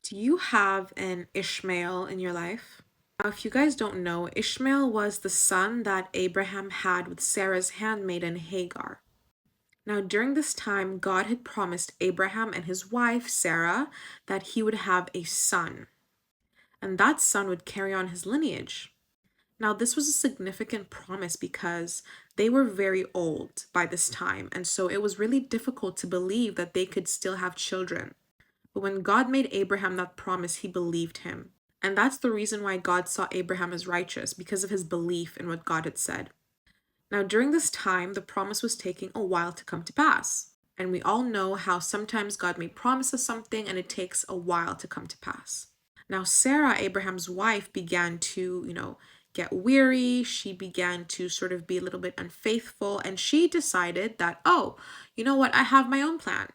Do you have an Ishmael in your life? Now, if you guys don't know, Ishmael was the son that Abraham had with Sarah's handmaiden Hagar. Now, during this time, God had promised Abraham and his wife, Sarah, that he would have a son, and that son would carry on his lineage. Now, this was a significant promise because they were very old by this time, and so it was really difficult to believe that they could still have children. But when God made Abraham that promise, he believed him. And that's the reason why God saw Abraham as righteous, because of his belief in what God had said. Now, during this time, the promise was taking a while to come to pass. And we all know how sometimes God may promise us something and it takes a while to come to pass. Now, Sarah, Abraham's wife, began to, get weary. She began to sort of be a little bit unfaithful. And she decided that, oh, you know what? I have my own plan.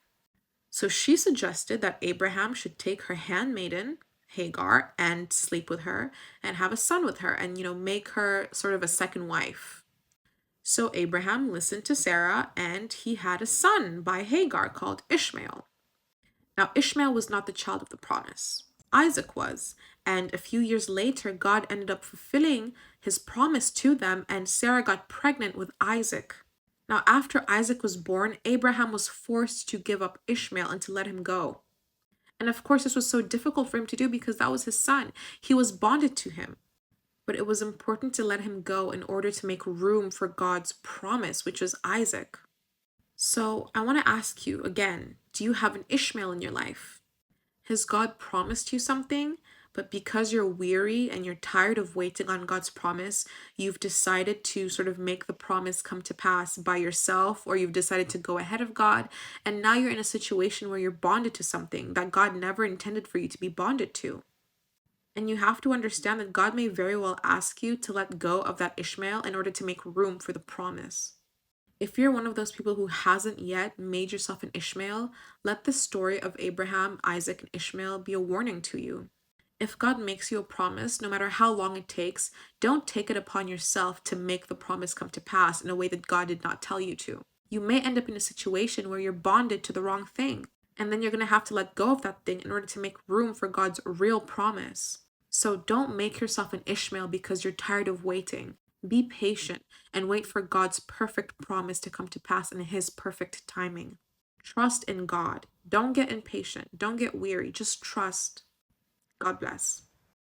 So she suggested that Abraham should take her handmaiden, Hagar, and sleep with her and have a son with her and, make her sort of a second wife. So Abraham listened to Sarah and he had a son by Hagar called Ishmael. Now, Ishmael was not the child of the promise. Isaac was. And a few years later, God ended up fulfilling his promise to them, and Sarah got pregnant with Isaac. Now, after Isaac was born, Abraham was forced to give up Ishmael and to let him go. And of course, this was so difficult for him to do because that was his son. He was bonded to him. But it was important to let him go in order to make room for God's promise, which was Isaac. So I want to ask you again, do you have an Ishmael in your life? Has God promised you something, but because you're weary and you're tired of waiting on God's promise, you've decided to sort of make the promise come to pass by yourself, or you've decided to go ahead of God, and now you're in a situation where you're bonded to something that God never intended for you to be bonded to. And you have to understand that God may very well ask you to let go of that Ishmael in order to make room for the promise. If you're one of those people who hasn't yet made yourself an Ishmael, let the story of Abraham, Isaac, and Ishmael be a warning to you. If God makes you a promise, no matter how long it takes, don't take it upon yourself to make the promise come to pass in a way that God did not tell you to. You may end up in a situation where you're bonded to the wrong thing, and then you're going to have to let go of that thing in order to make room for God's real promise. So don't make yourself an Ishmael because you're tired of waiting. Be patient and wait for God's perfect promise to come to pass in His perfect timing. Trust in God. Don't get impatient. Don't get weary. Just trust. God bless.